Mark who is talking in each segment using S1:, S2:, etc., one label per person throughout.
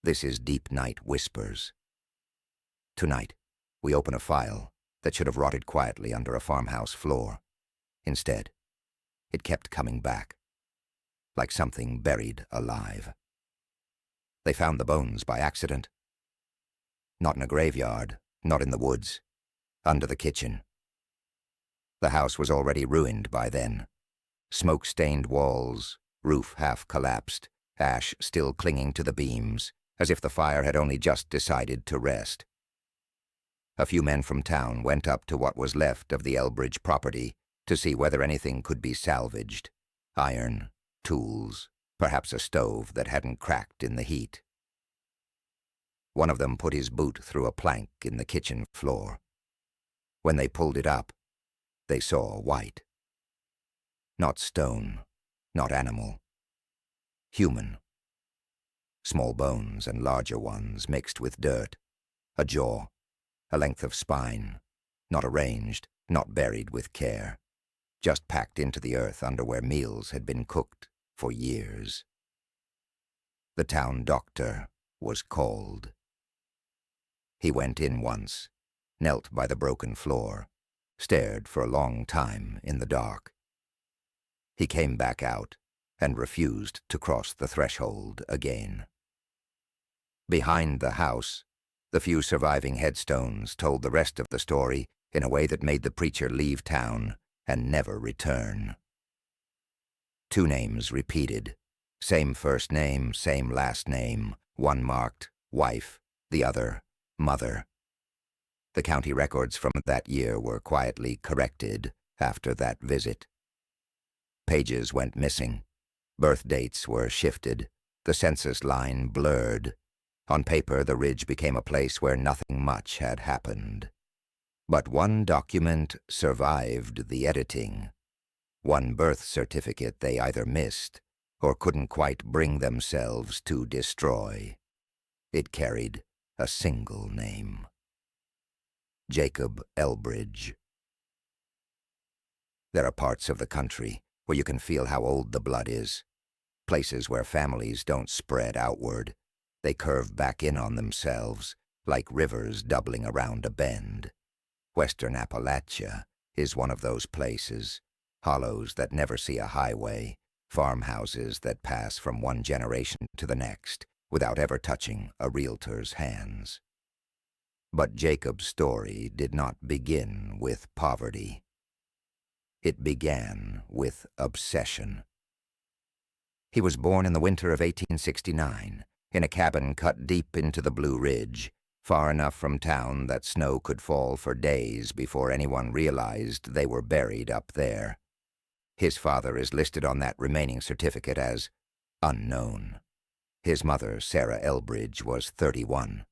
S1: This is Deep Night Whispers. Tonight, we open a file that should have rotted quietly under a farmhouse floor. Instead, it kept coming back, like something buried alive. They found the bones by accident. Not in a graveyard, not in the woods, under the kitchen. The house was already ruined by then. Smoke-stained walls, roof half collapsed, ash still clinging to the beams, as if the fire had only just decided to rest. A few men from town went up to what was left of the Elbridge property to see whether anything could be salvaged. Iron, tools, perhaps a stove that hadn't cracked in the heat. One of them put his boot through a plank in the kitchen floor. When they pulled it up, they saw white. Not stone, not animal. Human. Small bones and larger ones mixed with dirt. A jaw, a length of spine, not arranged, not buried with care. Just packed into the earth under where meals had been cooked for years. The town doctor was called. He went in once, knelt by the broken floor, stared for a long time in the dark. He came back out and refused to cross the threshold again. Behind the house, the few surviving headstones told the rest of the story in a way that made the preacher leave town and never return. 2 names repeated, same first name, same last name, one marked wife, the other mother. The county records from that year were quietly corrected after that visit. Pages went missing. Birth dates were shifted. The census line blurred. On paper, the ridge became a place where nothing much had happened. But one document survived the editing. One birth certificate they either missed or couldn't quite bring themselves to destroy. It carried a single name. Jacob Elbridge. There are parts of the country where you can feel how old the blood is. Places where families don't spread outward. They curve back in on themselves, like rivers doubling around a bend. Western Appalachia is one of those places. Hollows that never see a highway, farmhouses that pass from one generation to the next without ever touching a realtor's hands. But Jacob's story did not begin with poverty. It began with obsession. He was born in the winter of 1869, in a cabin cut deep into the Blue Ridge, far enough from town that snow could fall for days before anyone realized they were buried up there. His father is listed on that remaining certificate as unknown. His mother, Sarah Elbridge, was 31,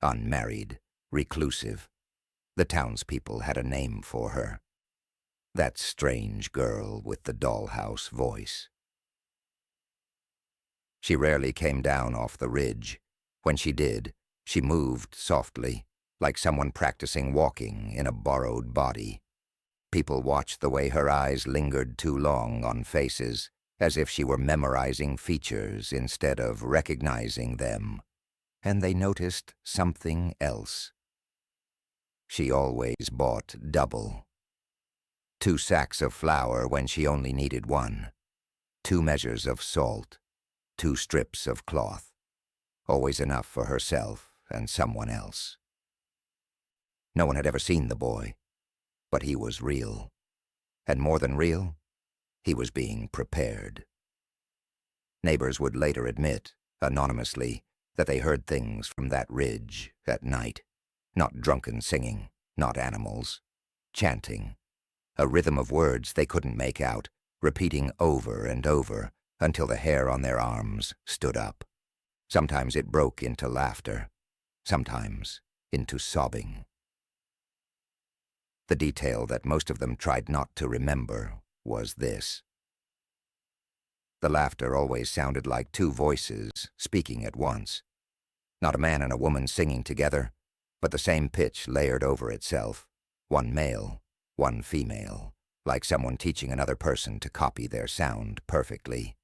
S1: unmarried, reclusive. The townspeople had a name for her. That strange girl with the dollhouse voice. She rarely came down off the ridge. When she did, she moved softly, like someone practicing walking in a borrowed body. People watched the way her eyes lingered too long on faces, as if she were memorizing features instead of recognizing them. And they noticed something else. She always bought double. 2 sacks of flour when she only needed 1. 2 measures of salt. 2 strips of cloth. Always enough for herself and someone else. No one had ever seen the boy, but he was real. And more than real, he was being prepared. Neighbors would later admit, anonymously, that they heard things from that ridge at night. Not drunken singing, not animals. Chanting. A rhythm of words they couldn't make out, repeating over and over until the hair on their arms stood up. Sometimes it broke into laughter, sometimes into sobbing. The detail that most of them tried not to remember was this. The laughter always sounded like 2 voices speaking at once. Not a man and a woman singing together, but the same pitch layered over itself. 1 male, 1 female, like someone teaching another person to copy their sound perfectly.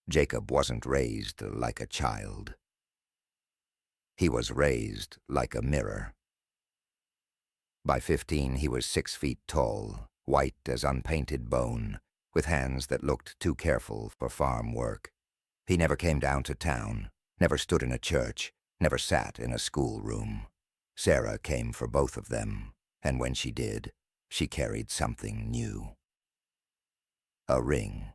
S1: Jacob wasn't raised like a child. He was raised like a mirror. By 15, he was 6 feet tall, white as unpainted bone, with hands that looked too careful for farm work. He never came down to town, never stood in a church, never sat in a schoolroom. Sarah came for both of them, and when she did, she carried something new. A ring.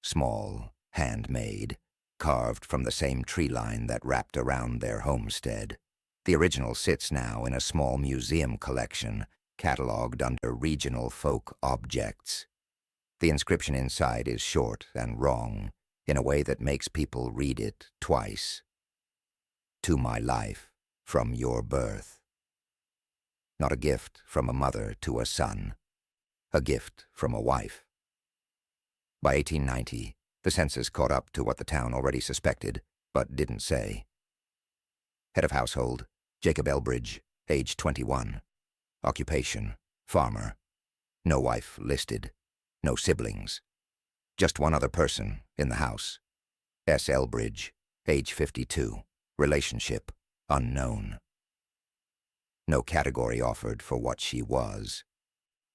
S1: Small, handmade, carved from the same tree line that wrapped around their homestead. The original sits now in a small museum collection, catalogued under regional folk objects. The inscription inside is short and wrong, in a way that makes people read it twice. To my life, from your birth. Not a gift from a mother to a son, a gift from a wife. By 1890, the census caught up to what the town already suspected, but didn't say. Head of household, Jacob Elbridge, age 21. Occupation, farmer. No wife listed. No siblings. Just one other person in the house. S. Elbridge, age 52. Relationship, unknown. No category offered for what she was.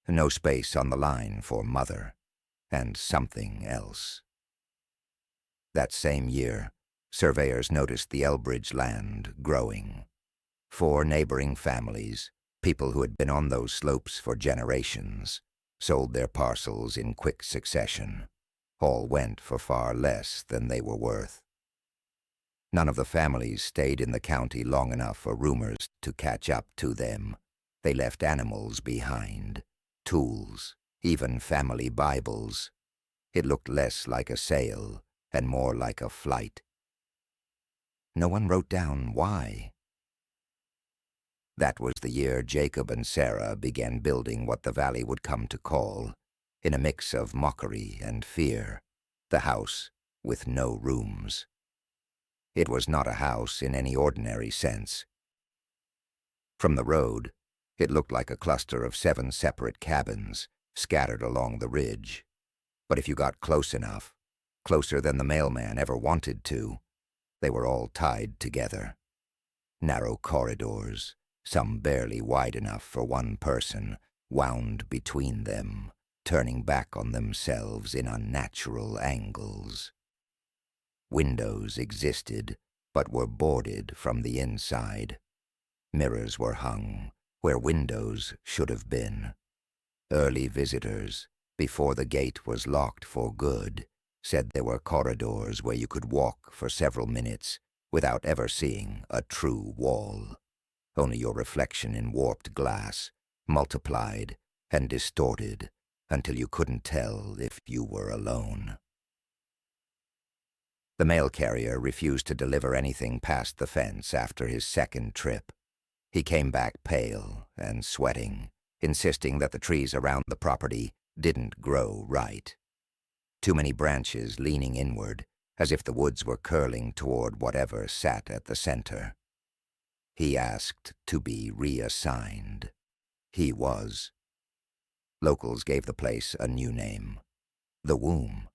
S1: No space on the line for mother. And something else. That same year, surveyors noticed the Elbridge land growing. 4 neighboring families, people who had been on those slopes for generations, sold their parcels in quick succession. All went for far less than they were worth. None of the families stayed in the county long enough for rumors to catch up to them. They left animals behind, tools, even family Bibles. It looked less like a sale and more like a flight. No one wrote down why. That was the year Jacob and Sarah began building what the valley would come to call, in a mix of mockery and fear, the house with no rooms. It was not a house in any ordinary sense. From the road, it looked like a cluster of 7 separate cabins scattered along the ridge. But if you got close enough, closer than the mailman ever wanted to, they were all tied together. Narrow corridors, some barely wide enough for one person, wound between them, turning back on themselves in unnatural angles. Windows existed, but were boarded from the inside. Mirrors were hung where windows should have been. Early visitors, before the gate was locked for good, said there were corridors where you could walk for several minutes without ever seeing a true wall. Only your reflection in warped glass, multiplied and distorted until you couldn't tell if you were alone. The mail carrier refused to deliver anything past the fence after his second trip. He came back pale and sweating, insisting that the trees around the property didn't grow right. Too many branches leaning inward, as if the woods were curling toward whatever sat at the center. He asked to be reassigned. He was. Locals gave the place a new name. The Womb.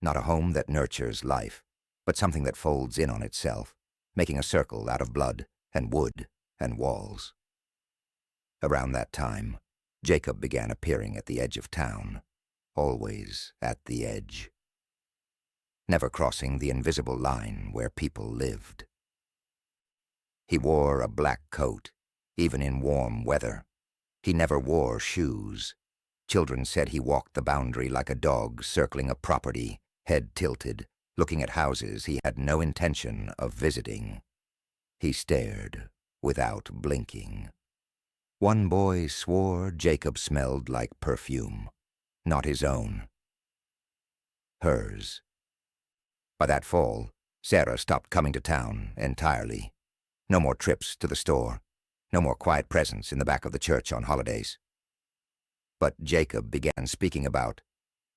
S1: Not a home that nurtures life, but something that folds in on itself, making a circle out of blood and wood and walls. Around that time, Jacob began appearing at the edge of town, always at the edge. Never crossing the invisible line where people lived. He wore a black coat, even in warm weather. He never wore shoes. Children said he walked the boundary like a dog circling a property, head tilted, looking at houses he had no intention of visiting. He stared without blinking. One boy swore Jacob smelled like perfume, not his own. Hers. By that fall, Sarah stopped coming to town entirely. No more trips to the store, no more quiet presence in the back of the church on holidays. But Jacob began speaking about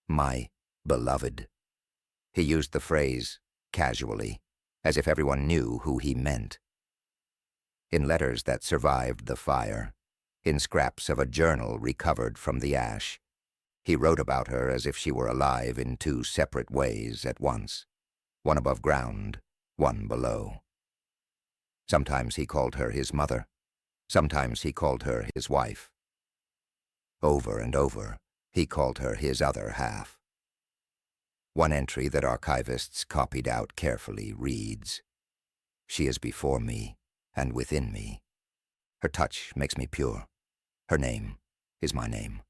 S1: my beloved. He used the phrase casually, as if everyone knew who he meant. In letters that survived the fire, in scraps of a journal recovered from the ash, He wrote about her as if she were alive in two separate ways at once, one above ground, one below. Sometimes he called her his mother, sometimes he called her his wife. Over and over, he called her his other half. One entry that archivists copied out carefully reads, "She is before me and within me. Her touch makes me pure. Her name is my name."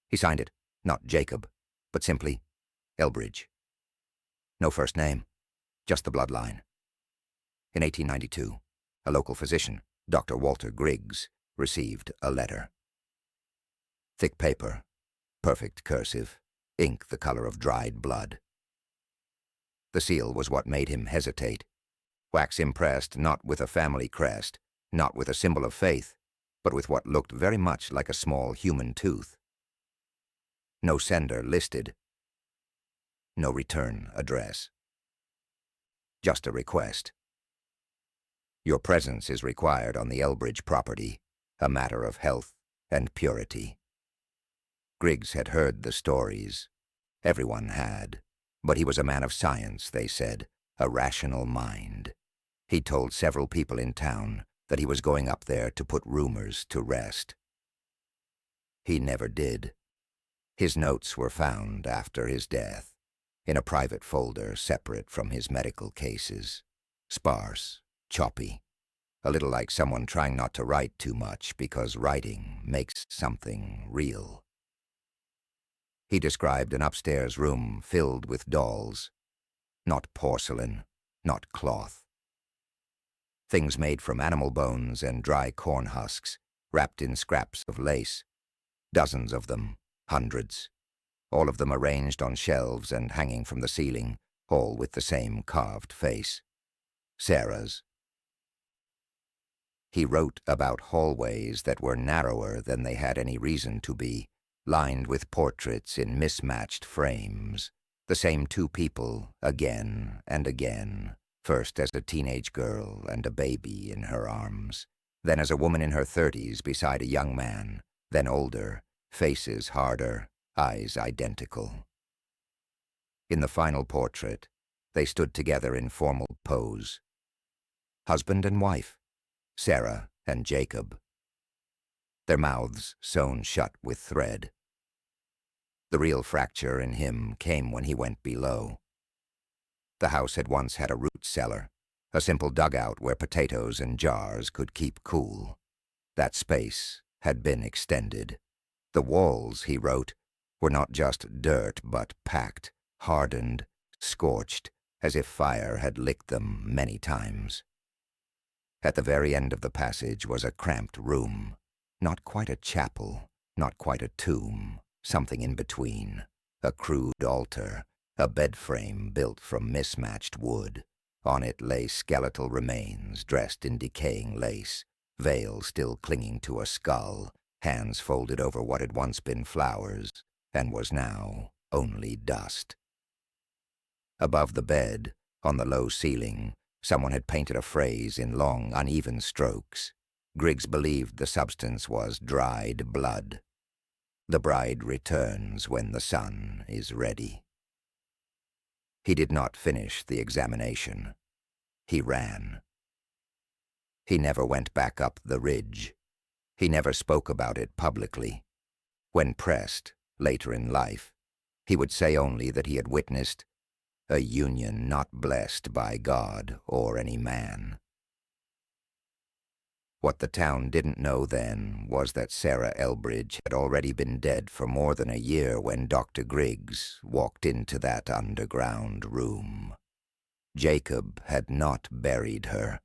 S1: He signed it, not Jacob, but simply Elbridge. No first name, just the bloodline. In 1892, a local physician, Dr. Walter Griggs, received a letter. Thick paper, perfect cursive, ink the color of dried blood. The seal was what made him hesitate. Wax impressed not with a family crest, not with a symbol of faith, but with what looked very much like a small human tooth. No sender listed. No return address. Just a request. Your presence is required on the Elbridge property, a matter of health and purity. Griggs had heard the stories. Everyone had. But he was a man of science, they said, a rational mind. He told several people in town that he was going up there to put rumors to rest. He never did. His notes were found after his death, in a private folder separate from his medical cases. Sparse, choppy, a little like someone trying not to write too much because writing makes something real. He described an upstairs room filled with dolls, not porcelain, not cloth. Things made from animal bones and dry corn husks, wrapped in scraps of lace. Dozens of them, hundreds. All of them arranged on shelves and hanging from the ceiling, all with the same carved face. Sarah's. He wrote about hallways that were narrower than they had any reason to be, lined with portraits in mismatched frames. The same two people, again and again, first as a teenage girl and a baby in her arms, then as a woman in her 30s beside a young man, then older, faces harder, eyes identical. In the final portrait, they stood together in formal pose. Husband and wife, Sarah and Jacob. Their mouths sewn shut with thread. The real fracture in him came when he went below. The house had once had a root cellar, a simple dugout where potatoes and jars could keep cool. That space had been extended. The walls, he wrote, were not just dirt but packed, hardened, scorched, as if fire had licked them many times. At the very end of the passage was a cramped room, not quite a chapel, not quite a tomb, something in between, a crude altar, a bed frame built from mismatched wood. On it lay skeletal remains dressed in decaying lace, veil still clinging to a skull, hands folded over what had once been flowers and was now only dust. Above the bed, on the low ceiling, someone had painted a phrase in long, uneven strokes. Griggs believed the substance was dried blood. The bride returns when the sun is ready. He did not finish the examination. He ran. He never went back up the ridge. He never spoke about it publicly. When pressed, later in life, he would say only that he had witnessed a union not blessed by God or any man. What the town didn't know then was that Sarah Elbridge had already been dead for more than a year when Dr. Griggs walked into that underground room. Jacob had not buried her.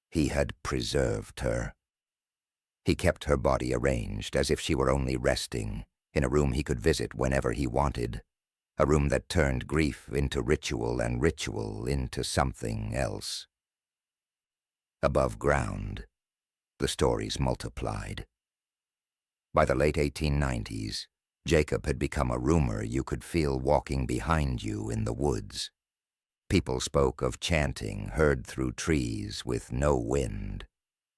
S1: He had preserved her. He kept her body arranged as if she were only resting, in a room he could visit whenever he wanted, a room that turned grief into ritual and ritual into something else. Above ground, the stories multiplied. By the late 1890s, Jacob had become a rumor you could feel walking behind you in the woods. People spoke of chanting heard through trees with no wind,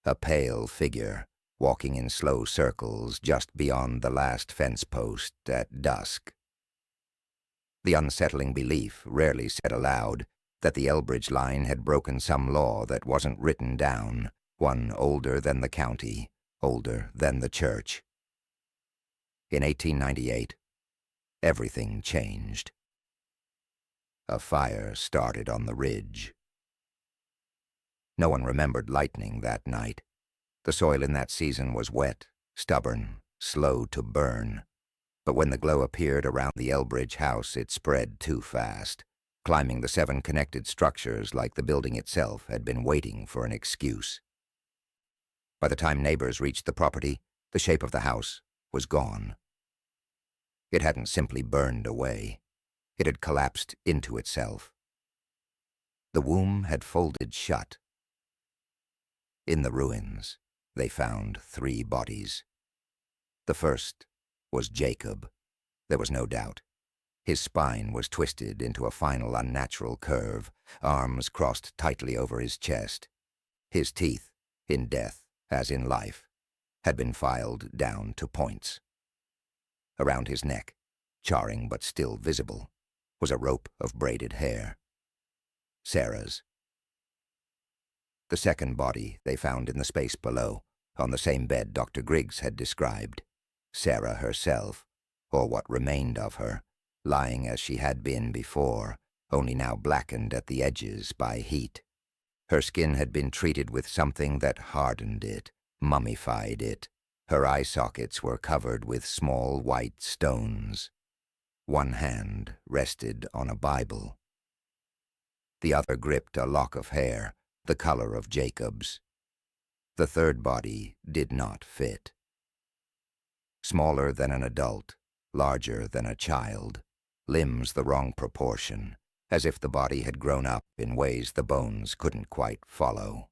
S1: a pale figure, walking in slow circles just beyond the last fence post at dusk. The unsettling belief, rarely said aloud, that the Elbridge line had broken some law that wasn't written down, one older than the county, older than the church. In 1898, everything changed. A fire started on the ridge. No one remembered lightning that night. The soil in that season was wet, stubborn, slow to burn. But when the glow appeared around the Elbridge house, it spread too fast, climbing the 7 connected structures like the building itself had been waiting for an excuse. By the time neighbors reached the property, the shape of the house was gone. It hadn't simply burned away. It had collapsed into itself. The womb had folded shut. In the ruins, they found 3 bodies. The first was Jacob. There was no doubt. His spine was twisted into a final unnatural curve, arms crossed tightly over his chest. His teeth, in death as in life, had been filed down to points. Around his neck, charring but still visible, was a rope of braided hair. Sarah's. The second body they found in the space below, on the same bed Dr. Griggs had described. Sarah herself, or what remained of her, lying as she had been before, only now blackened at the edges by heat. Her skin had been treated with something that hardened it, mummified it. Her eye sockets were covered with small white stones. One hand rested on a Bible. The other gripped a lock of hair, the color of Jacob's. The third body did not fit. Smaller than an adult, larger than a child, limbs the wrong proportion, as if the body had grown up in ways the bones couldn't quite follow.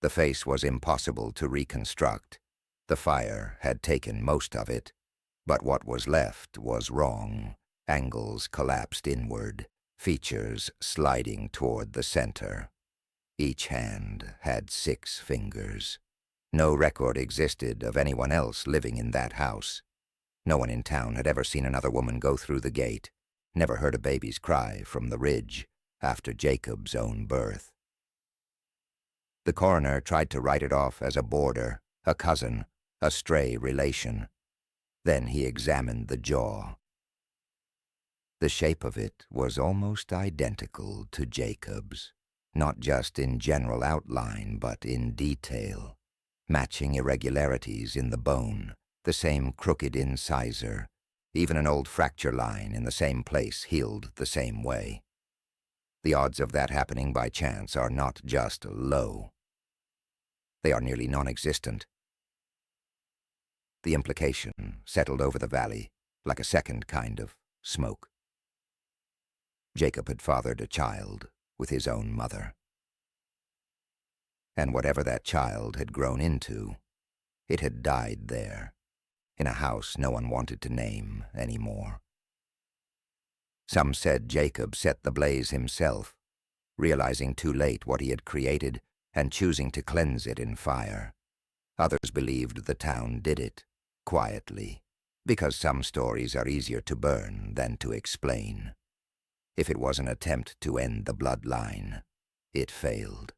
S1: The face was impossible to reconstruct. The fire had taken most of it, but what was left was wrong. Angles collapsed inward, features sliding toward the center. Each hand had 6 fingers. No record existed of anyone else living in that house. No one in town had ever seen another woman go through the gate, never heard a baby's cry from the ridge after Jacob's own birth. The coroner tried to write it off as a boarder, a cousin, a stray relation. Then he examined the jaw. The shape of it was almost identical to Jacob's, not just in general outline but in detail, matching irregularities in the bone, the same crooked incisor, even an old fracture line in the same place healed the same way. The odds of that happening by chance are not just low. They are nearly non-existent. The implication settled over the valley like a second kind of smoke. Jacob had fathered a child with his own mother. And whatever that child had grown into, it had died there, in a house no one wanted to name anymore. Some said Jacob set the blaze himself, realizing too late what he had created and choosing to cleanse it in fire. Others believed the town did it, quietly, because some stories are easier to burn than to explain. If it was an attempt to end the bloodline, it failed.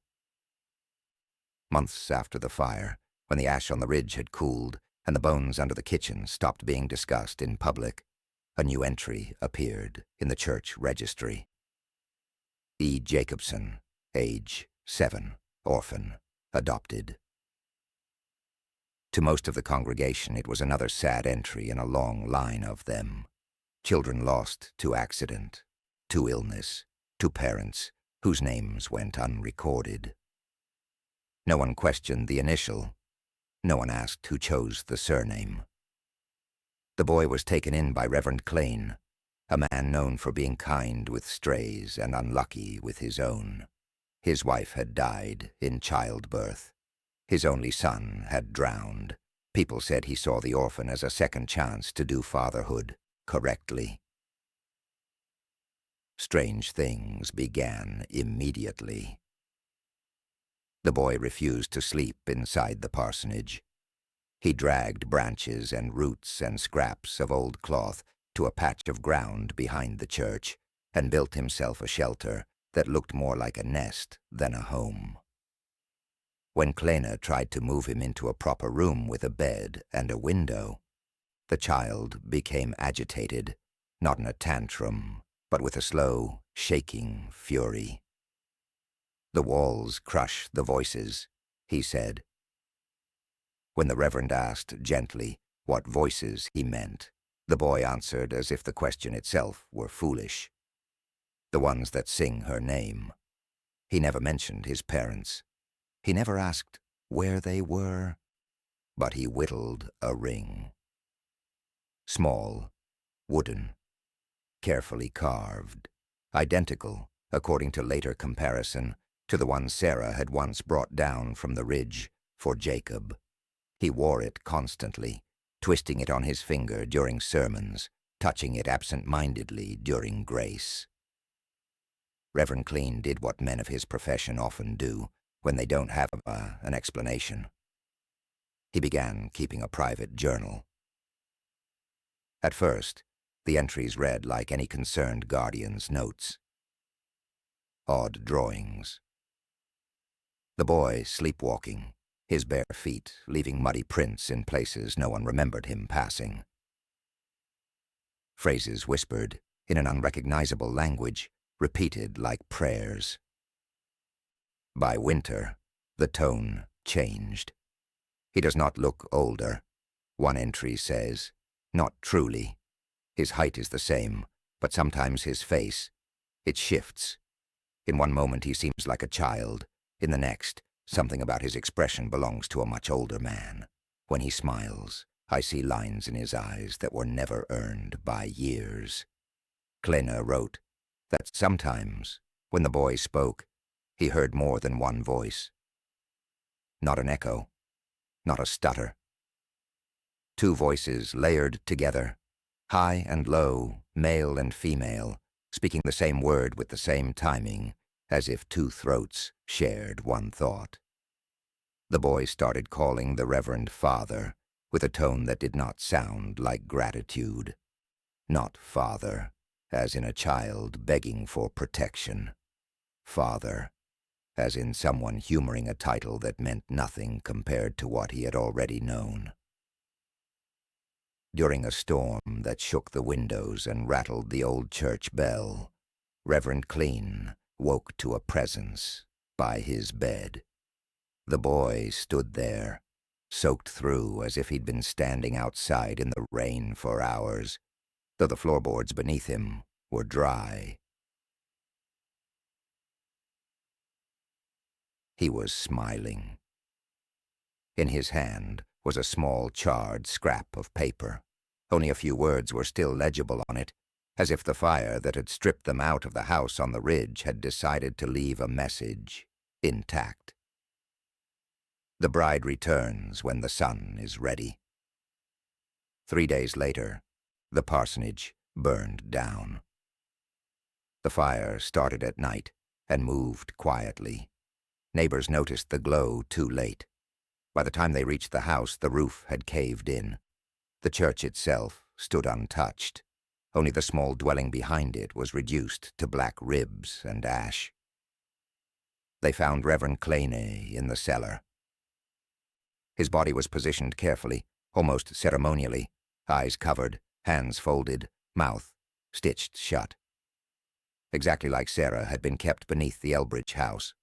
S1: Months after the fire, when the ash on the ridge had cooled and the bones under the kitchen stopped being discussed in public, a new entry appeared in the church registry. E. Jacobson, age 7, orphan, adopted. To most of the congregation, it was another sad entry in a long line of them. Children lost to accident, to illness, to parents whose names went unrecorded. No one questioned the initial. No one asked who chose the surname. The boy was taken in by Reverend Clan, a man known for being kind with strays and unlucky with his own. His wife had died in childbirth. His only son had drowned. People said he saw the orphan as a second chance to do fatherhood correctly. Strange things began immediately. The boy refused to sleep inside the parsonage. He dragged branches and roots and scraps of old cloth to a patch of ground behind the church and built himself a shelter that looked more like a nest than a home. When Clena tried to move him into a proper room with a bed and a window, the child became agitated, not in a tantrum, but with a slow, shaking fury. "The walls crush the voices," he said. When the Reverend asked gently what voices he meant, the boy answered as if the question itself were foolish. "The ones that sing her name." He never mentioned his parents. He never asked where they were, but he whittled a ring. Small, wooden, carefully carved, identical, according to later comparison, to the one Sarah had once brought down from the ridge for Jacob. He wore it constantly, twisting it on his finger during sermons, touching it absent-mindedly during grace. Reverend Clean did what men of his profession often do when they don't have an explanation. He began keeping a private journal. At first, the entries read like any concerned guardian's notes. Odd drawings. The boy sleepwalking, his bare feet leaving muddy prints in places no one remembered him passing. Phrases whispered in an unrecognizable language, repeated like prayers. By winter, the tone changed. He does not look older, one entry says. Not truly. His height is the same, but sometimes his face, it shifts. In one moment he seems like a child. In the next, something about his expression belongs to a much older man. When he smiles, I see lines in his eyes that were never earned by years. Clena wrote that sometimes, when the boy spoke, he heard more than one voice. Not an echo, not a stutter. Two voices layered together, high and low, male and female, speaking the same word with the same timing, as if two throats shared one thought. The boy started calling the Reverend Father, with a tone that did not sound like gratitude. Not father, as in a child begging for protection. Father, as in someone humoring a title that meant nothing compared to what he had already known. During a storm that shook the windows and rattled the old church bell, Reverend Clean woke to a presence by his bed. The boy stood there, soaked through as if he'd been standing outside in the rain for hours, though the floorboards beneath him were dry. He was smiling. In his hand was a small charred scrap of paper. Only a few words were still legible on it, as if the fire that had stripped them out of the house on the ridge had decided to leave a message intact. The bride returns when the sun is ready. 3 days later, the parsonage burned down. The fire started at night and moved quietly. Neighbors noticed the glow too late. By the time they reached the house, the roof had caved in. The church itself stood untouched. Only the small dwelling behind it was reduced to black ribs and ash. They found Reverend Clan in the cellar. His body was positioned carefully, almost ceremonially, eyes covered, hands folded, mouth stitched shut. Exactly like Sarah had been kept beneath the Elbridge house.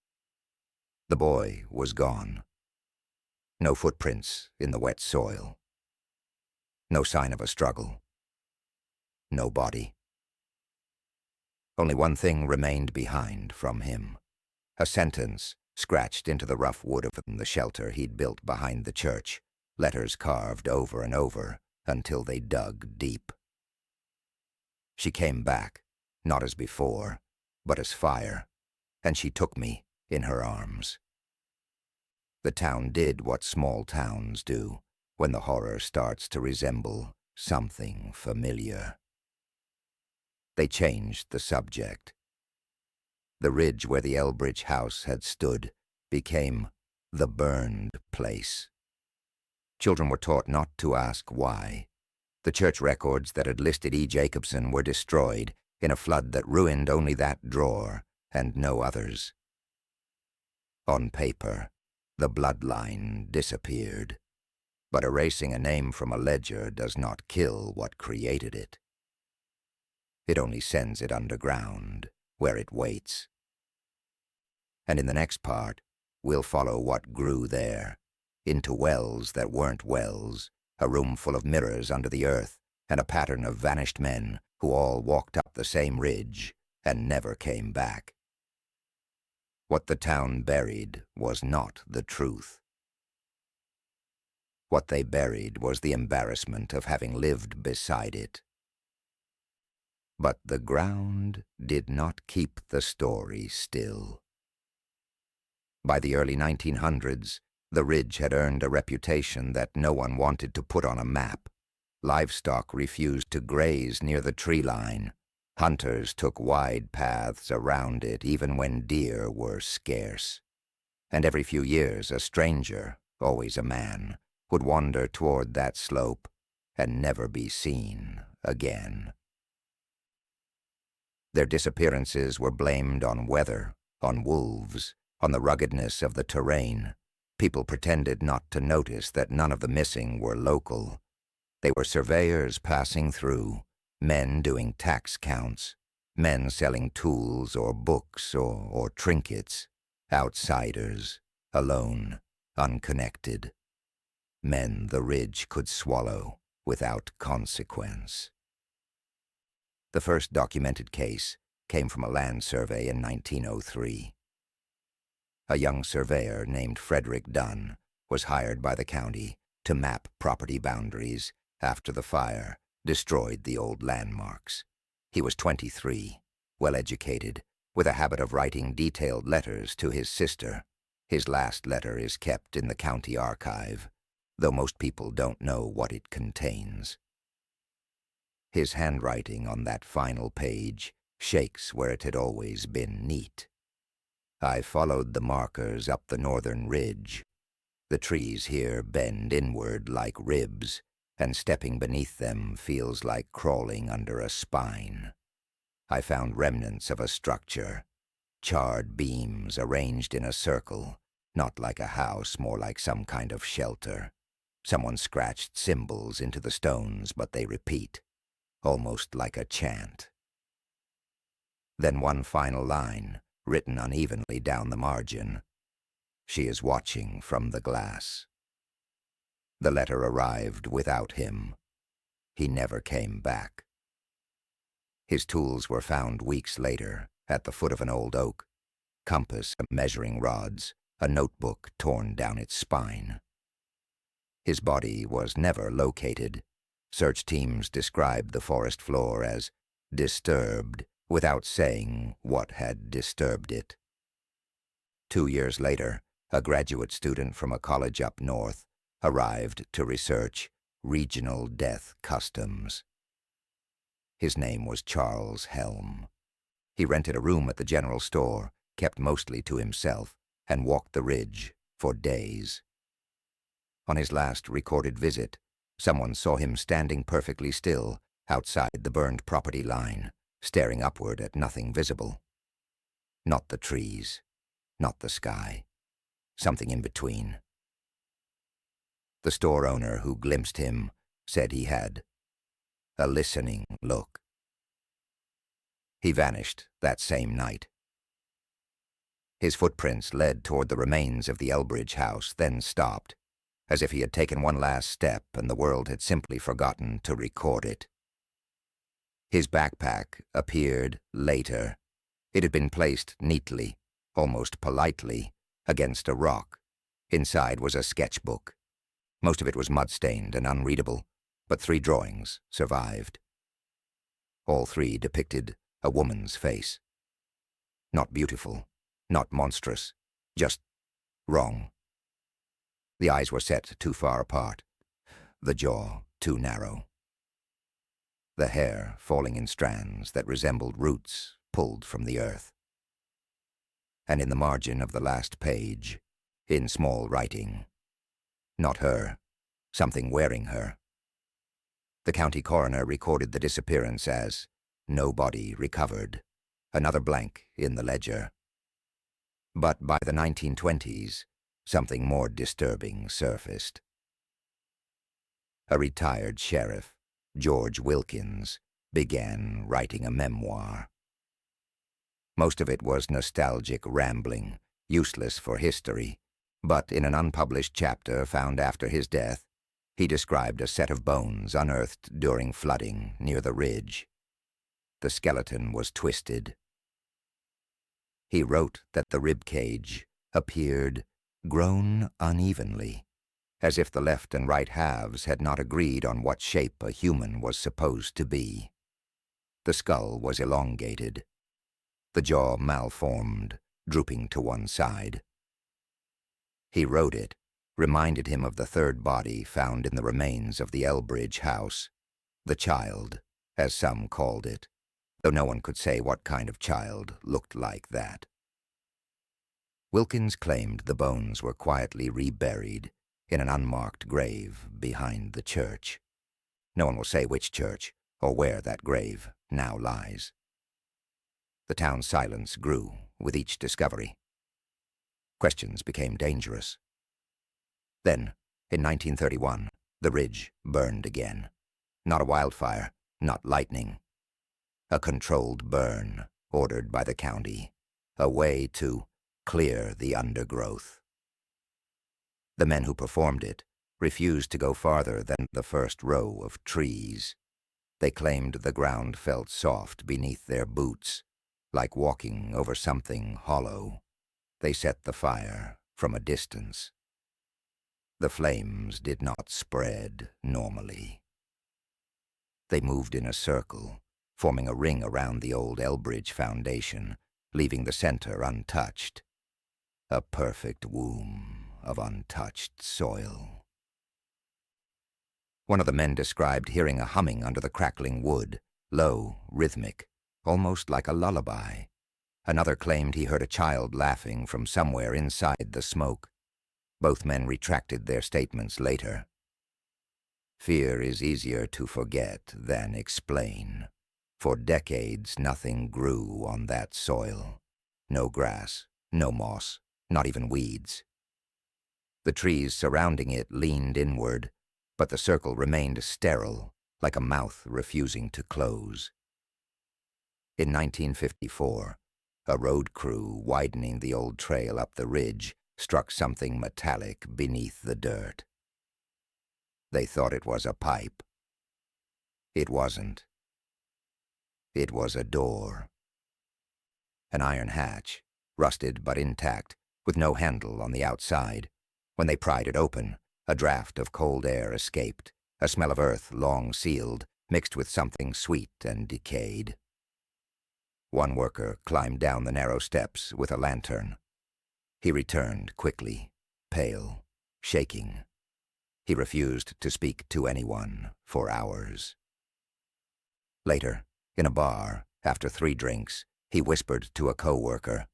S1: The boy was gone. No footprints in the wet soil. No sign of a struggle. No body. Only one thing remained behind from him. A sentence scratched into the rough wood of the shelter he'd built behind the church, letters carved over and over until they dug deep. She came back, not as before, but as fire, and she took me in her arms. The town did what small towns do when the horror starts to resemble something familiar. They changed the subject. The ridge where the Elbridge house had stood became the burned place. Children were taught not to ask why. The church records that had listed E. Jacobson were destroyed in a flood that ruined only that drawer and no others. On paper, the bloodline disappeared, but erasing a name from a ledger does not kill what created it. It only sends it underground, where it waits. And in the next part, we'll follow what grew there, into wells that weren't wells, a room full of mirrors under the earth, and a pattern of vanished men who all walked up the same ridge and never came back. What the town buried was not the truth. What they buried was the embarrassment of having lived beside it. But the ground did not keep the story still. By the early 1900s, the ridge had earned a reputation that no one wanted to put on a map. Livestock refused to graze near the tree line. Hunters took wide paths around it even when deer were scarce. And every few years a stranger, always a man, would wander toward that slope and never be seen again. Their disappearances were blamed on weather, on wolves, on the ruggedness of the terrain. People pretended not to notice that none of the missing were local. They were surveyors passing through, men doing tax counts, men selling tools or books or trinkets, outsiders, alone, unconnected. Men the ridge could swallow without consequence. The first documented case came from a land survey in 1903. A young surveyor named Frederick Dunn was hired by the county to map property boundaries after the fire destroyed the old landmarks. He was 23, well-educated, with a habit of writing detailed letters to his sister. His last letter is kept in the county archive, though most people don't know what it contains. His handwriting on that final page shakes where it had always been neat. I followed the markers up the northern ridge. The trees here bend inward like ribs, and stepping beneath them feels like crawling under a spine. I found remnants of a structure, charred beams arranged in a circle, not like a house, more like some kind of shelter. Someone scratched symbols into the stones, but they repeat, almost like a chant. Then one final line, written unevenly down the margin. She is watching from the glass. The letter arrived without him. He never came back. His tools were found weeks later at the foot of an old oak. Compass, measuring rods, a notebook torn down its spine. His body was never located. Search teams described the forest floor as disturbed, without saying what had disturbed it. 2 years later, a graduate student from a college up north arrived to research regional death customs. His name was Charles Helm. He rented a room at the general store, kept mostly to himself, and walked the ridge for days. On his last recorded visit, someone saw him standing perfectly still outside the burned property line, staring upward at nothing visible. Not the trees, not the sky, something in between. The store owner who glimpsed him said he had a listening look. He vanished that same night. His footprints led toward the remains of the Elbridge house, then stopped, as if he had taken one last step and the world had simply forgotten to record it. His backpack appeared later. It had been placed neatly, almost politely, against a rock. Inside was a sketchbook. Most of it was mud-stained and unreadable, but 3 drawings survived. All 3 depicted a woman's face. Not beautiful, not monstrous, just wrong. The eyes were set too far apart, the jaw too narrow. The hair falling in strands that resembled roots pulled from the earth. And in the margin of the last page, in small writing, not her, something wearing her. The county coroner recorded the disappearance as "no body recovered," another blank in the ledger. But by the 1920s, something more disturbing surfaced. A retired sheriff, George Wilkins, began writing a memoir. Most of it was nostalgic rambling, useless for history, but in an unpublished chapter found after his death, he described a set of bones unearthed during flooding near the ridge. The skeleton was twisted. He wrote that the rib cage appeared grown unevenly, as if the left and right halves had not agreed on what shape a human was supposed to be. The skull was elongated, the jaw malformed, drooping to one side. He wrote it, reminded him of the third body found in the remains of the Elbridge house, the child, as some called it, though no one could say what kind of child looked like that. Wilkins claimed the bones were quietly reburied in an unmarked grave behind the church. No one will say which church or where that grave now lies. The town's silence grew with each discovery. Questions became dangerous. Then, in 1931, the ridge burned again. Not a wildfire, not lightning. A controlled burn ordered by the county, a way to clear the undergrowth. The men who performed it refused to go farther than the first row of trees. They claimed the ground felt soft beneath their boots, like walking over something hollow. They set the fire from a distance. The flames did not spread normally. They moved in a circle, forming a ring around the old Elbridge foundation, leaving the center untouched. A perfect womb of untouched soil. One of the men described hearing a humming under the crackling wood, low, rhythmic, almost like a lullaby. Another claimed he heard a child laughing from somewhere inside the smoke. Both men retracted their statements later. Fear is easier to forget than explain. For decades, nothing grew on that soil. No grass, no moss, not even weeds. The trees surrounding it leaned inward, but the circle remained sterile, like a mouth refusing to close. In 1954, a road crew widening the old trail up the ridge struck something metallic beneath the dirt. They thought it was a pipe. It wasn't. It was a door. An iron hatch, rusted but intact, with no handle on the outside. When they pried it open, a draft of cold air escaped, a smell of earth long sealed, mixed with something sweet and decayed. One worker climbed down the narrow steps with a lantern. He returned quickly, pale, shaking. He refused to speak to anyone for hours. Later, in a bar, after 3 drinks, he whispered to a co-worker.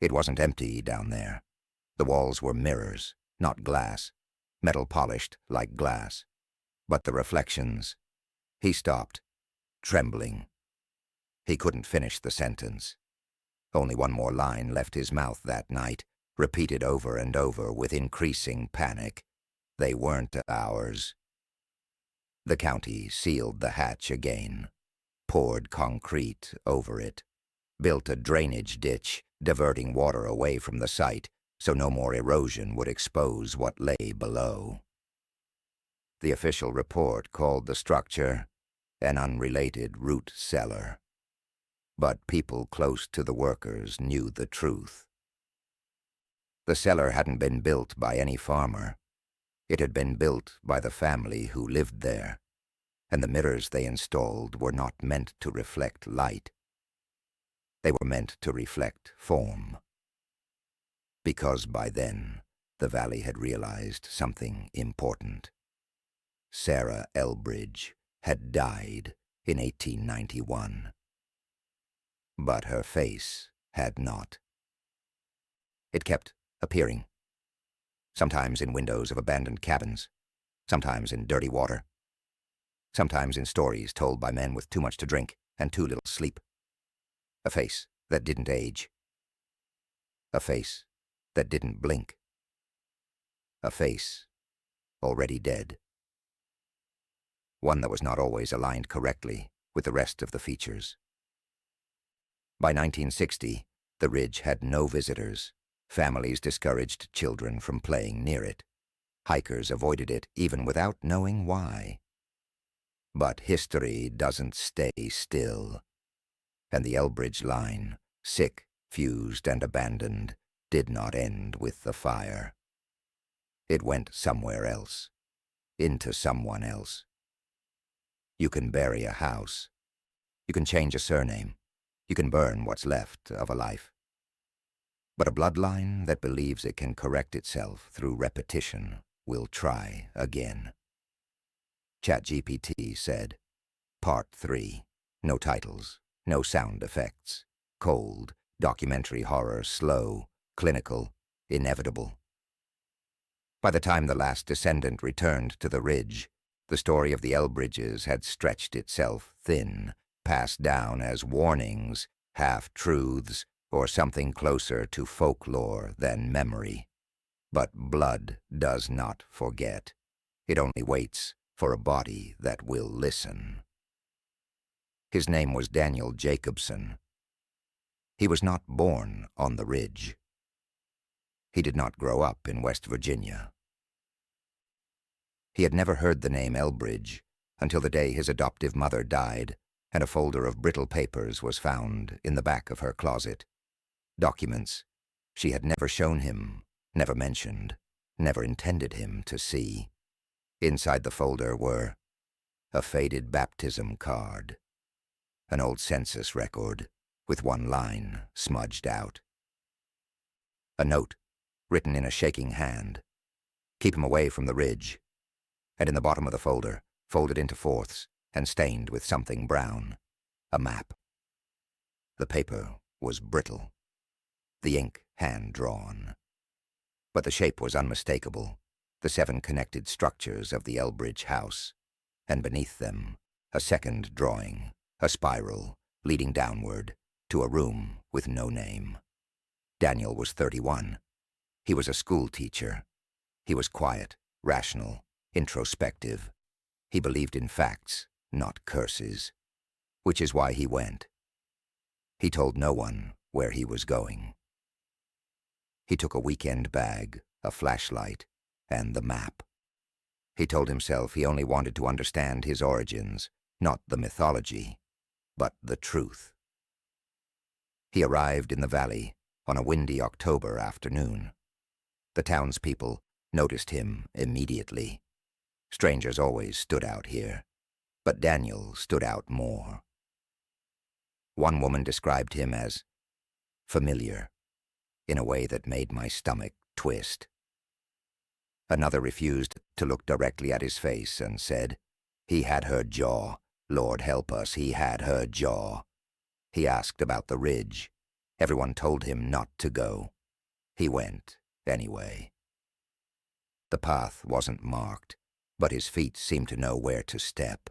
S1: It wasn't empty down there. The walls were mirrors, not glass, metal polished like glass. But the reflections... He stopped, trembling. He couldn't finish the sentence. Only one more line left his mouth that night, repeated over and over with increasing panic. They weren't ours. The county sealed the hatch again, poured concrete over it, built a drainage ditch, diverting water away from the site so no more erosion would expose what lay below. The official report called the structure an unrelated root cellar. But people close to the workers knew the truth. The cellar hadn't been built by any farmer. It had been built by the family who lived there, and the mirrors they installed were not meant to reflect light. They were meant to reflect form. Because by then, the valley had realized something important. Sarah Elbridge had died in 1891. But her face had not. It kept appearing, sometimes in windows of abandoned cabins, sometimes in dirty water, sometimes in stories told by men with too much to drink and too little sleep. A face that didn't age. A face that didn't blink. A face already dead. One that was not always aligned correctly with the rest of the features. By 1960, the ridge had no visitors. Families discouraged children from playing near it. Hikers avoided it even without knowing why. But history doesn't stay still. And the Elbridge line, sick, fused, and abandoned, did not end with the fire. It went somewhere else, into someone else. You can bury a house. You can change a surname. You can burn what's left of a life. But a bloodline that believes it can correct itself through repetition will try again. ChatGPT said, Part 3. No titles, no sound effects. Cold, documentary horror, slow, clinical, inevitable. By the time the last descendant returned to the ridge, the story of the Elbridges had stretched itself thin, passed down as warnings, half-truths, or something closer to folklore than memory. But blood does not forget. It only waits for a body that will listen. His name was Daniel Jacobson. He was not born on the ridge. He did not grow up in West Virginia. He had never heard the name Elbridge until the day his adoptive mother died and a folder of brittle papers was found in the back of her closet. Documents she had never shown him, never mentioned, never intended him to see. Inside the folder were a faded baptism card, an old census record with one line smudged out, a note written in a shaking hand, "Keep him away from the ridge," and in the bottom of the folder, folded into fourths and stained with something brown, a map. The paper was brittle, the ink hand-drawn, but the shape was unmistakable, the 7 connected structures of the Elbridge house, and beneath them, a second drawing, a spiral, leading downward to a room with no name. Daniel was 31. He was a school teacher. He was quiet, rational, introspective. He believed in facts, not curses, which is why he went. He told no one where he was going. He took a weekend bag, a flashlight, and the map. He told himself he only wanted to understand his origins, not the mythology, but the truth. He arrived in the valley on a windy October afternoon. The townspeople noticed him immediately. Strangers always stood out here, but Daniel stood out more. One woman described him as familiar, in a way that made my stomach twist. Another refused to look directly at his face and said, "He had her jaw. Lord help us, he had her jaw." He asked about the ridge. Everyone told him not to go. He went anyway. The path wasn't marked, but his feet seemed to know where to step.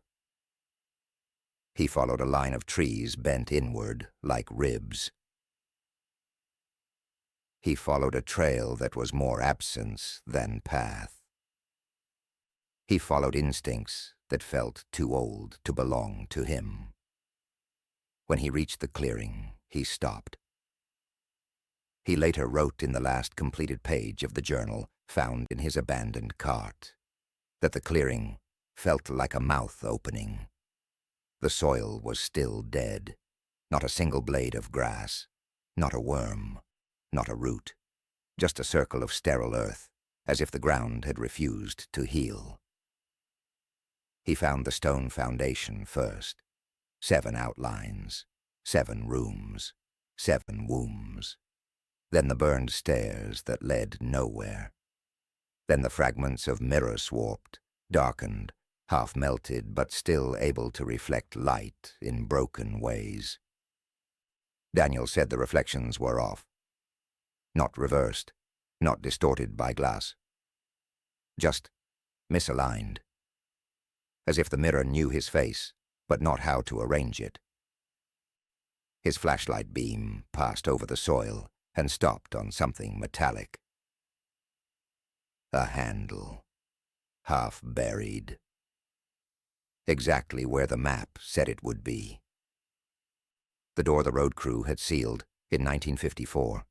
S1: He followed a line of trees bent inward like ribs. He followed a trail that was more absence than path. He followed instincts that felt too old to belong to him. When he reached the clearing, he stopped. He later wrote in the last completed page of the journal found in his abandoned cart that the clearing felt like a mouth opening. The soil was still dead, not a single blade of grass, not a worm, not a root, just a circle of sterile earth, as if the ground had refused to heal. He found the stone foundation first, 7 outlines, 7 rooms, 7 wombs. Then the burned stairs that led nowhere. Then the fragments of mirrors warped, darkened, half-melted, but still able to reflect light in broken ways. Daniel said the reflections were off. Not reversed, not distorted by glass. Just misaligned, as if the mirror knew his face, but not how to arrange it. His flashlight beam passed over the soil and stopped on something metallic. A handle, half buried, exactly where the map said it would be. The door the road crew had sealed in 1954.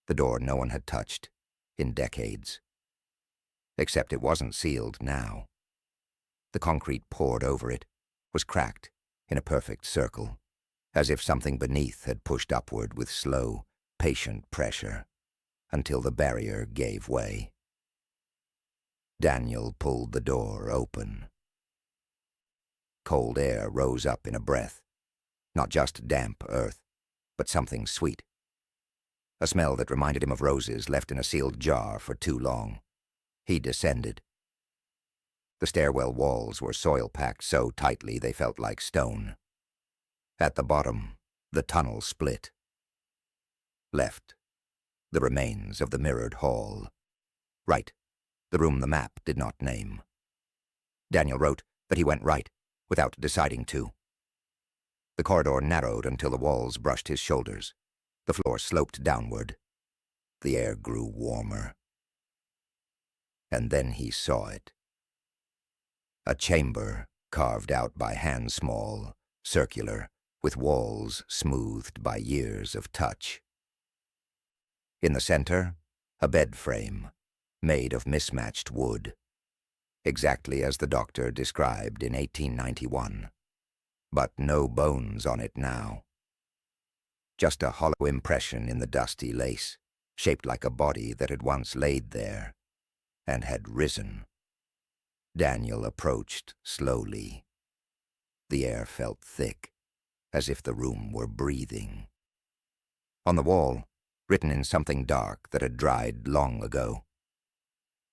S1: The door no one had touched in decades. Except it wasn't sealed now. The concrete poured over it was cracked in a perfect circle, as if something beneath had pushed upward with slow, patient pressure, until the barrier gave way. Daniel pulled the door open. Cold air rose up in a breath, not just damp earth, but something sweet. A smell that reminded him of roses left in a sealed jar for too long. He descended. The stairwell walls were soil-packed so tightly they felt like stone. At the bottom, the tunnel split. Left, the remains of the mirrored hall. Right, the room the map did not name. Daniel wrote that he went right, without deciding to. The corridor narrowed until the walls brushed his shoulders. The floor sloped downward. The air grew warmer. And then he saw it. A chamber carved out by hand small, circular, with walls smoothed by years of touch. In the center, a bed frame, made of mismatched wood, exactly as the doctor described in 1891, but no bones on it now. Just a hollow impression in the dusty lace, shaped like a body that had once laid there and had risen. Daniel approached slowly. The air felt thick, as if the room were breathing. On the wall, written in something dark that had dried long ago,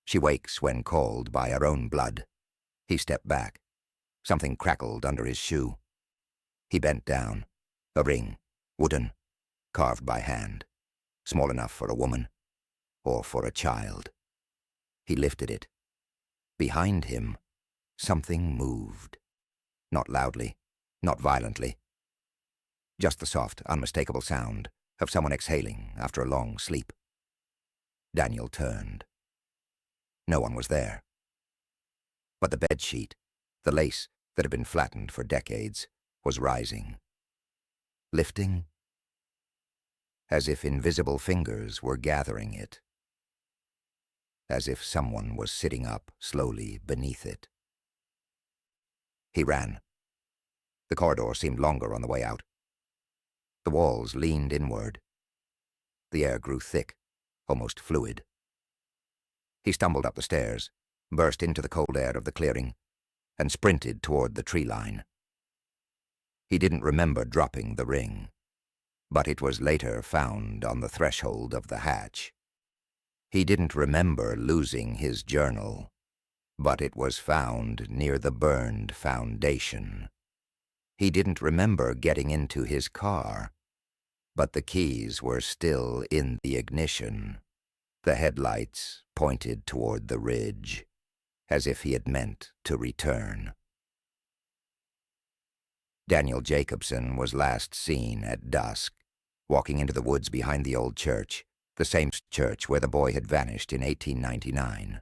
S1: "She wakes when called by her own blood." He stepped back. Something crackled under his shoe. He bent down. A ring, wooden, carved by hand, small enough for a woman, or for a child. He lifted it. Behind him, something moved. Not loudly, not violently. Just the soft, unmistakable sound of someone exhaling after a long sleep. Daniel turned. No one was there. But the bedsheet, the lace that had been flattened for decades, was rising. Lifting, as if invisible fingers were gathering it. As if someone was sitting up slowly beneath it. He ran. The corridor seemed longer on the way out. The walls leaned inward. The air grew thick, almost fluid. He stumbled up the stairs, burst into the cold air of the clearing, and sprinted toward the tree line. He didn't remember dropping the ring, but it was later found on the threshold of the hatch. He didn't remember losing his journal, but it was found near the burned foundation. He didn't remember getting into his car, but the keys were still in the ignition. The headlights pointed toward the ridge, as if he had meant to return. Daniel Jacobson was last seen at dusk, walking into the woods behind the old church, the same church where the boy had vanished in 1899.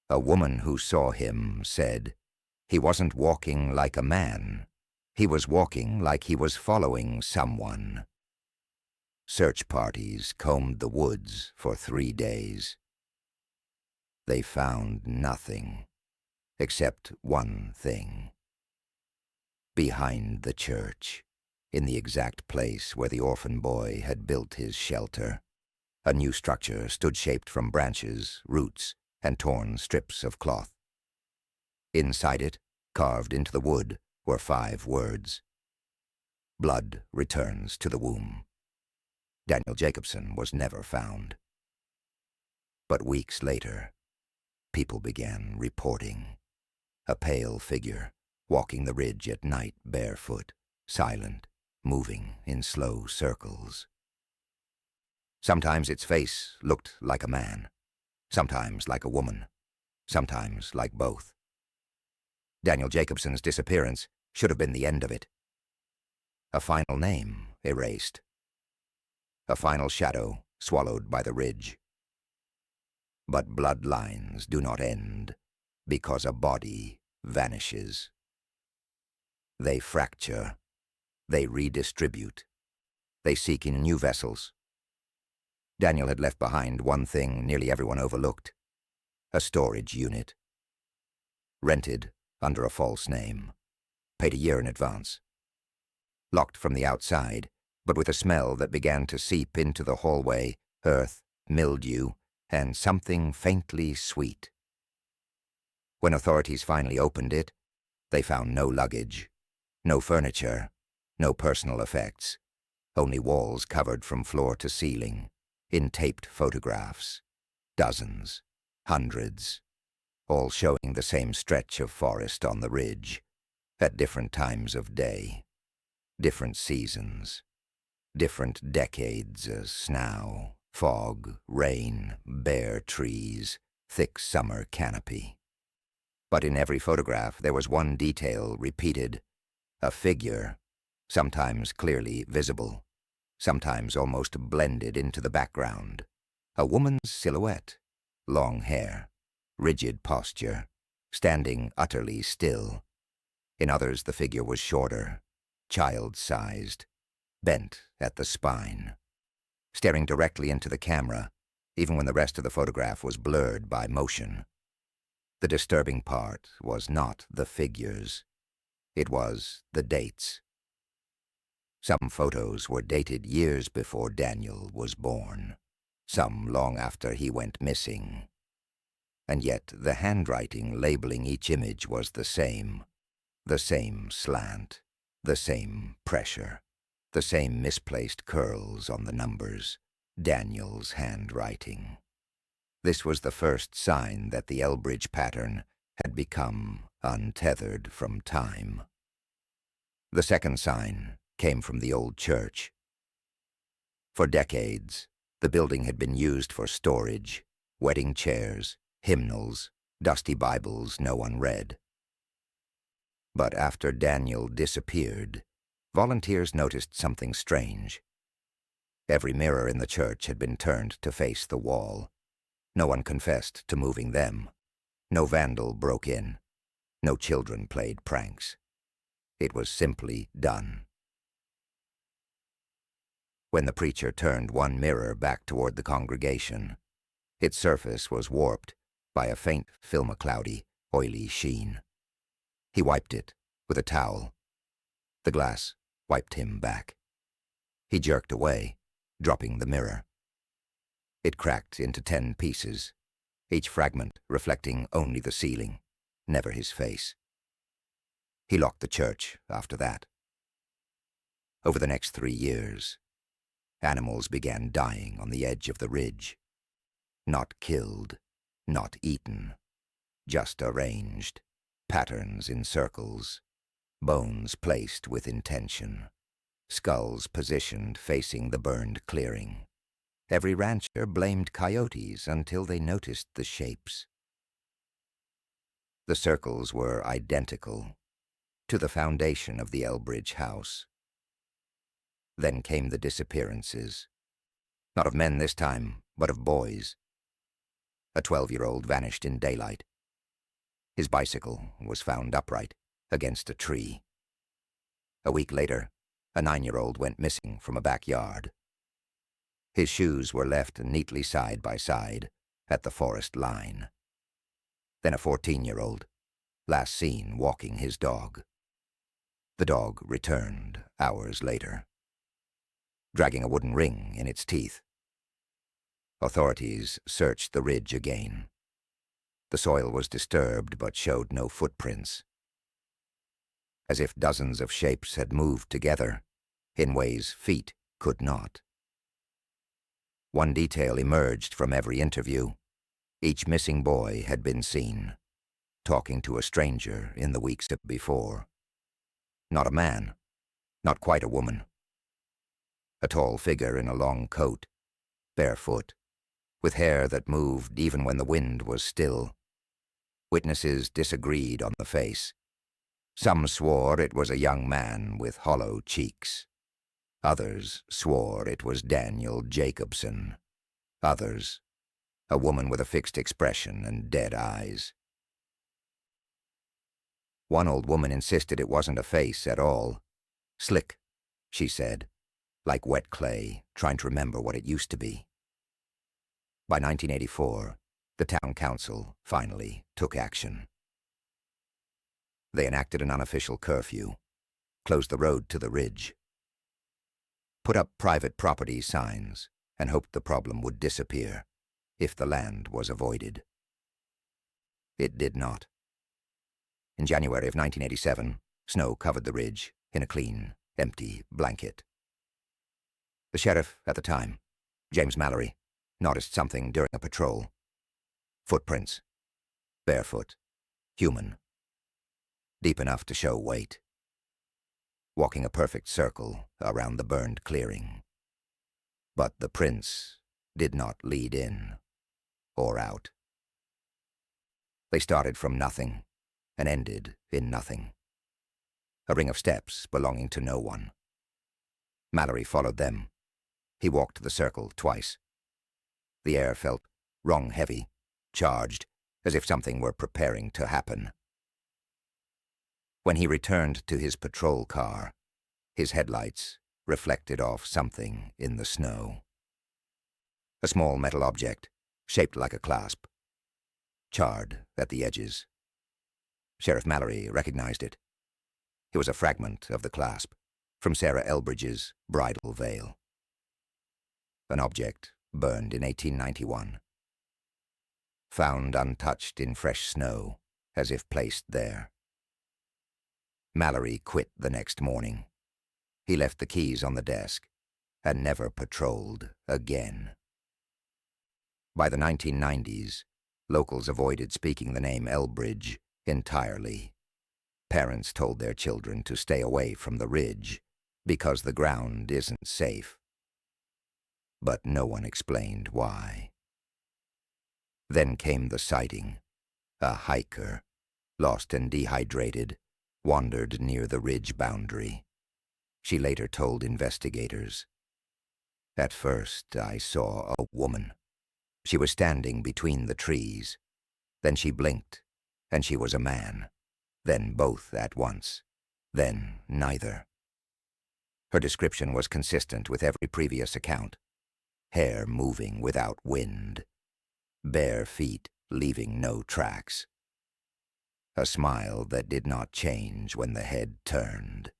S1: A woman who saw him said, he wasn't walking like a man. He was walking like he was following someone. Search parties combed the woods for 3 days. They found nothing, except one thing. Behind the church, in the exact place where the orphan boy had built his shelter, a new structure stood shaped from branches, roots, and torn strips of cloth. Inside it, carved into the wood, were 5 words. Blood returns to the womb. Daniel Jacobson was never found. But weeks later, people began reporting. A pale figure, walking the ridge at night barefoot, silent, moving in slow circles. Sometimes its face looked like a man, sometimes like a woman, sometimes like both. Daniel Jacobson's disappearance should have been the end of it. A final name erased. A final shadow swallowed by the ridge. But bloodlines do not end because a body vanishes. They fracture. They redistribute. They seek in new vessels. Daniel had left behind one thing nearly everyone overlooked: a storage unit. Rented under a false name. Paid a year in advance. Locked from the outside, but with a smell that began to seep into the hallway, earth, mildew, and something faintly sweet. When authorities finally opened it, they found no luggage, no furniture, no personal effects, only walls covered from floor to ceiling, in taped photographs, dozens, hundreds, all showing the same stretch of forest on the ridge, at different times of day, different seasons, different decades as snow, fog, rain, bare trees, thick summer canopy. But in every photograph there was one detail repeated: a figure, sometimes clearly visible, sometimes almost blended into the background. A woman's silhouette, long hair, rigid posture, standing utterly still. In others the figure was shorter, child-sized, bent at the spine, staring directly into the camera, even when the rest of the photograph was blurred by motion. The disturbing part was not the figures. It was the dates. Some photos were dated years before Daniel was born, some long after he went missing. And yet the handwriting labeling each image was the same slant, the same pressure, the same misplaced curls on the numbers, Daniel's handwriting. This was the first sign that the Elbridge pattern had become untethered from time. The second sign came from the old church. For decades, the building had been used for storage, wedding chairs, hymnals, dusty Bibles no one read. But after Daniel disappeared, volunteers noticed something strange. Every mirror in the church had been turned to face the wall. No one confessed to moving them. No vandal broke in. No children played pranks. It was simply done. When the preacher turned one mirror back toward the congregation, its surface was warped by a faint film-cloudy, oily sheen. He wiped it with a towel. The glass wiped him back. He jerked away, dropping the mirror. It cracked into 10 pieces, each fragment reflecting only the ceiling, never his face. He locked the church after that. Over the next 3 years, animals began dying on the edge of the ridge. Not killed, not eaten, just arranged, patterns in circles, bones placed with intention, skulls positioned facing the burned clearing. Every rancher blamed coyotes until they noticed the shapes. The circles were identical to the foundation of the Elbridge house. Then came the disappearances. Not of men this time, but of boys. A 12-year-old vanished in daylight. His bicycle was found upright against a tree. A week later, a 9-year-old went missing from a backyard. His shoes were left neatly side by side at the forest line. Then a 14-year-old, last seen walking his dog. The dog returned hours later, dragging a wooden ring in its teeth. Authorities searched the ridge again. The soil was disturbed but showed no footprints. As if dozens of shapes had moved together in ways feet could not. One detail emerged from every interview. Each missing boy had been seen, talking to a stranger in the weeks before. Not a man, not quite a woman. A tall figure in a long coat, barefoot, with hair that moved even when the wind was still. Witnesses disagreed on the face. Some swore it was a young man with hollow cheeks. Others swore it was Daniel Jacobson. Others, a woman with a fixed expression and dead eyes. One old woman insisted it wasn't a face at all. Slick, she said, like wet clay, trying to remember what it used to be. By 1984, the town council finally took action. They enacted an unofficial curfew, closed the road to the ridge, put up private property signs, and hoped the problem would disappear if the land was avoided. It did not. In January of 1987, snow covered the ridge in a clean, empty blanket. The sheriff at the time, James Mallory, noticed something during a patrol. Footprints. Barefoot. Human. Deep enough to show weight. Walking a perfect circle around the burned clearing. But the prints did not lead in or out. They started from nothing and ended in nothing. A ring of steps belonging to no one. Mallory followed them. He walked the circle twice. The air felt wrong-heavy, charged, as if something were preparing to happen. When he returned to his patrol car, his headlights reflected off something in the snow. A small metal object, shaped like a clasp, charred at the edges. Sheriff Mallory recognized it. It was a fragment of the clasp from Sarah Elbridge's bridal veil. An object burned in 1891. Found untouched in fresh snow, as if placed there. Mallory quit the next morning. He left the keys on the desk and never patrolled again. By the 1990s, locals avoided speaking the name Elbridge entirely. Parents told their children to stay away from the ridge because the ground isn't safe. But no one explained why. Then came the sighting. A hiker, lost and dehydrated, wandered near the ridge boundary. She later told investigators, "At first I saw a woman. She was standing between the trees. Then she blinked, and she was a man. Then both at once. Then neither." Her description was consistent with every previous account. Hair moving without wind. Bare feet leaving no tracks. A smile that did not change when the head turned.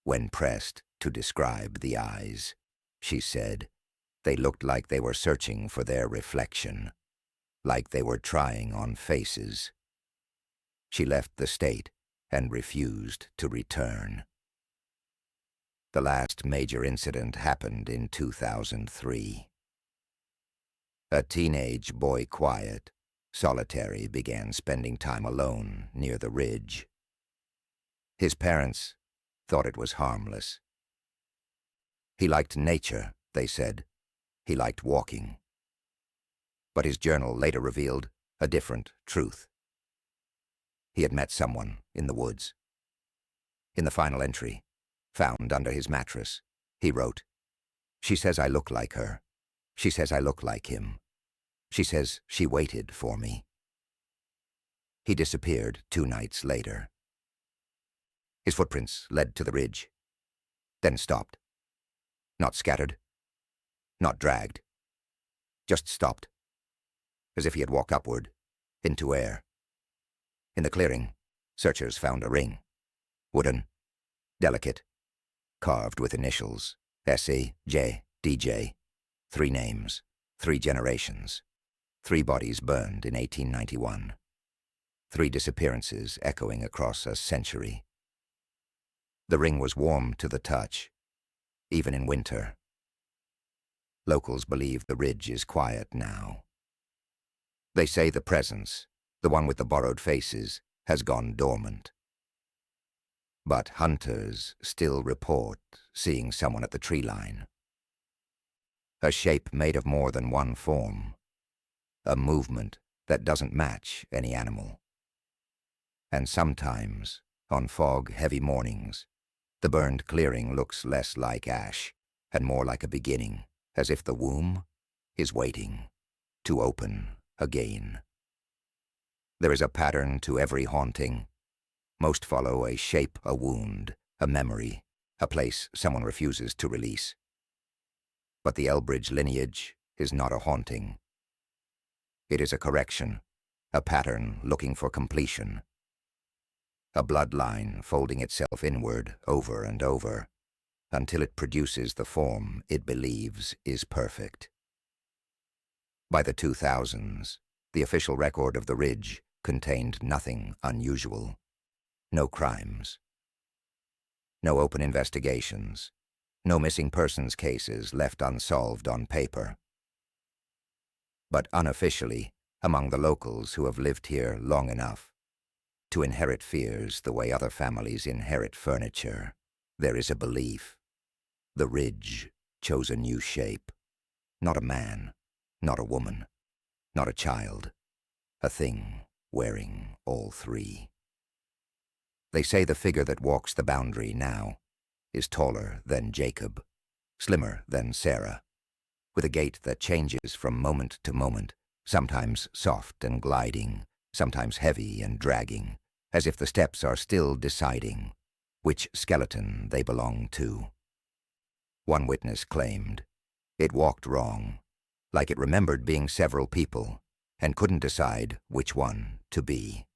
S1: When pressed to describe the eyes, she said, they looked like they were searching for their reflection, like they were trying on faces. She left the state and refused to return. The last major incident happened in 2003. A teenage boy, quiet, solitary, began spending time alone near the ridge. His parents thought it was harmless. He liked nature, they said. He liked walking. But his journal later revealed a different truth. He had met someone in the woods. In the final entry, found under his mattress, he wrote, "She says I look like her. She says I look like him. She says she waited for me." He disappeared 2 nights later. His footprints led to the ridge, then stopped. Not scattered, not dragged, just stopped, as if he had walked upward, into air. In the clearing, searchers found a ring, wooden, delicate, carved with initials, S.E., J, D.J., 3 names, 3 generations, 3 bodies burned in 1891, 3 disappearances echoing across a century. The ring was warm to the touch, even in winter. Locals believe the ridge is quiet now. They say the presence, the one with the borrowed faces, has gone dormant. But hunters still report seeing someone at the tree line. A shape made of more than one form. A movement that doesn't match any animal. And sometimes, on fog-heavy mornings, the burned clearing looks less like ash and more like a beginning, as if the womb is waiting to open again. There is a pattern to every haunting. Most follow a shape, a wound, a memory, a place someone refuses to release. But the Elbridge lineage is not a haunting. It is a correction, a pattern looking for completion. A bloodline folding itself inward over and over, until it produces the form it believes is perfect. By the 2000s, the official record of the Ridge contained nothing unusual. No crimes. No open investigations. No missing persons cases left unsolved on paper. But unofficially, among the locals who have lived here long enough to inherit fears the way other families inherit furniture, there is a belief. The Ridge chose a new shape. Not a man, not a woman, not a child. A thing wearing all three. They say the figure that walks the boundary now is taller than Jacob, slimmer than Sarah, with a gait that changes from moment to moment, sometimes soft and gliding, sometimes heavy and dragging, as if the steps are still deciding which skeleton they belong to. One witness claimed it walked wrong, like it remembered being several people, and couldn't decide which one to be.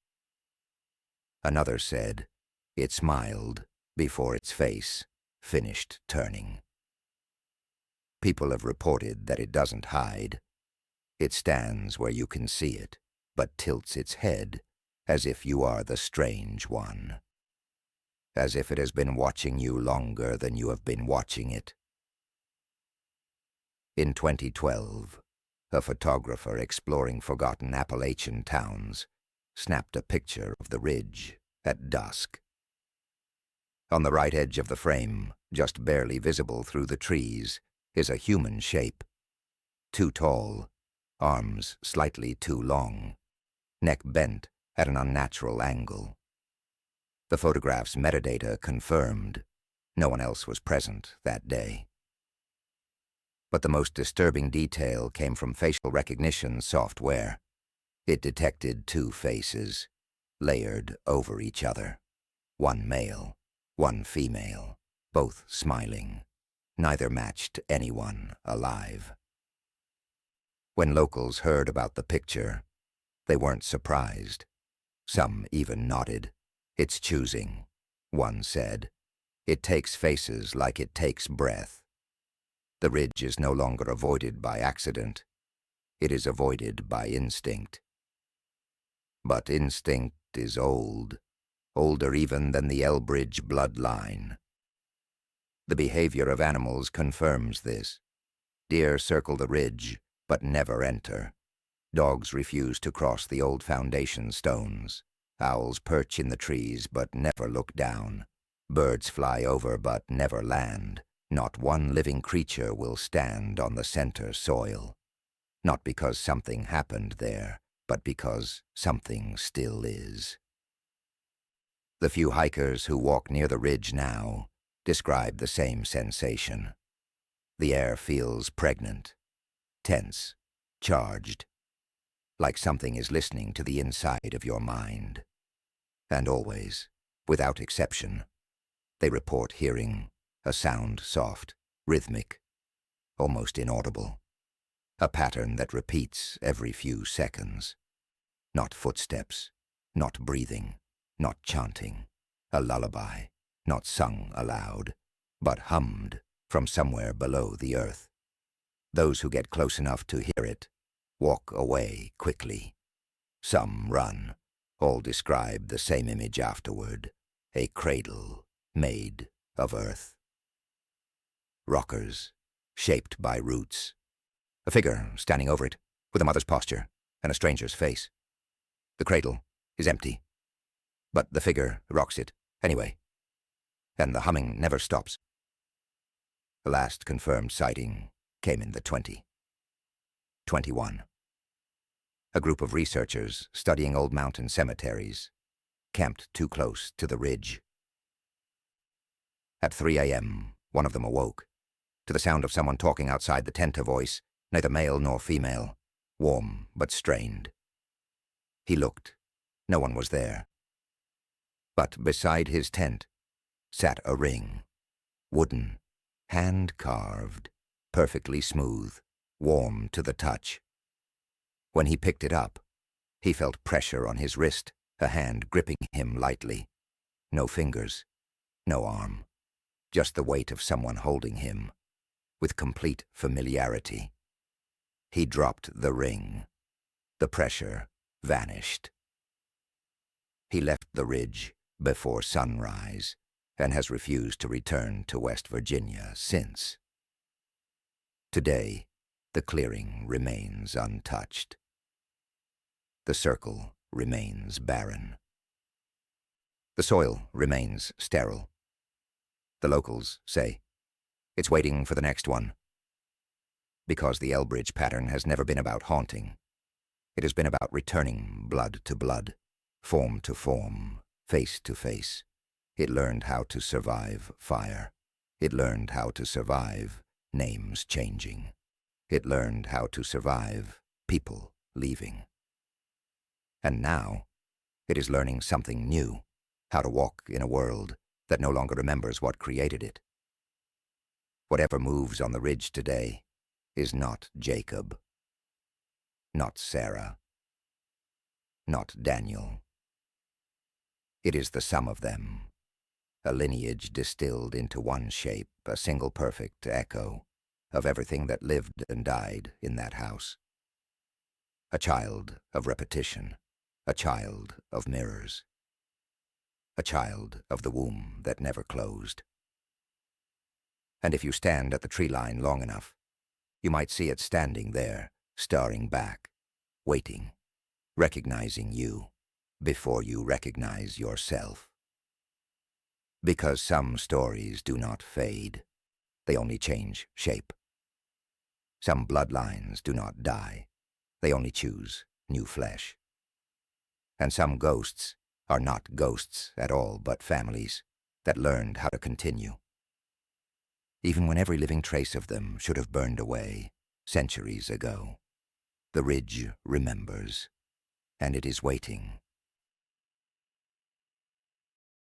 S1: Another said it smiled before its face finished turning. People have reported that it doesn't hide. It stands where you can see it, but tilts its head as if you are the strange one. As if it has been watching you longer than you have been watching it. In 2012, a photographer exploring forgotten Appalachian towns snapped a picture of the Ridge at dusk. On the right edge of the frame, just barely visible through the trees, is a human shape. Too tall, arms slightly too long, neck bent at an unnatural angle. The photograph's metadata confirmed no one else was present that day. But the most disturbing detail came from facial recognition software. It detected two faces, layered over each other. One male, one female, both smiling. Neither matched anyone alive. When locals heard about the picture, they weren't surprised. Some even nodded. It's choosing, one said. It takes faces like it takes breath. The Ridge is no longer avoided by accident. It is avoided by instinct. But instinct is old, older even than the Elbridge bloodline. The behavior of animals confirms this. Deer circle the Ridge, but never enter. Dogs refuse to cross the old foundation stones. Owls perch in the trees, but never look down. Birds fly over, but never land. Not one living creature will stand on the center soil. Not because something happened there, but because something still is. The few hikers who walk near the Ridge now describe the same sensation. The air feels pregnant, tense, charged, like something is listening to the inside of your mind. And always, without exception, they report hearing a sound soft, rhythmic, almost inaudible. A pattern that repeats every few seconds. Not footsteps, not breathing, not chanting. A lullaby, not sung aloud, but hummed from somewhere below the earth. Those who get close enough to hear it walk away quickly. Some run. All describe the same image afterward. A cradle made of earth. Rockers, shaped by roots. A figure standing over it, with a mother's posture and a stranger's face. The cradle is empty, but the figure rocks it anyway, and the humming never stops. The last confirmed sighting came in the 2021. A group of researchers studying old mountain cemeteries camped too close to the ridge. At 3 a.m., one of them awoke, to the sound of someone talking outside the tent, a voice, neither male nor female, warm but strained. He looked. No one was there. But beside his tent sat a ring, wooden, hand-carved, perfectly smooth, warm to the touch. When he picked it up, he felt pressure on his wrist, a hand gripping him lightly. No fingers, no arm, just the weight of someone holding him, with complete familiarity. He dropped the ring. The pressure vanished. He left the ridge before sunrise and has refused to return to West Virginia since. Today, the clearing remains untouched. The circle remains barren. The soil remains sterile. The locals say, it's waiting for the next one. Because the Elbridge pattern has never been about haunting. It has been about returning blood to blood, form to form, face to face. It learned how to survive fire. It learned how to survive names changing. It learned how to survive people leaving. And now, it is learning something new, how to walk in a world that no longer remembers what created it. Whatever moves on the ridge today is not Jacob, not Sarah, not Daniel. It is the sum of them, a lineage distilled into one shape, a single perfect echo of everything that lived and died in that house. A child of repetition, a child of mirrors, a child of the womb that never closed. And if you stand at the tree line long enough, you might see it standing there, staring back, waiting, recognizing you before you recognize yourself. Because some stories do not fade, they only change shape. Some bloodlines do not die, they only choose new flesh. And some ghosts are not ghosts at all, but families that learned how to continue. Even when every living trace of them should have burned away centuries ago, the ridge remembers, and it is waiting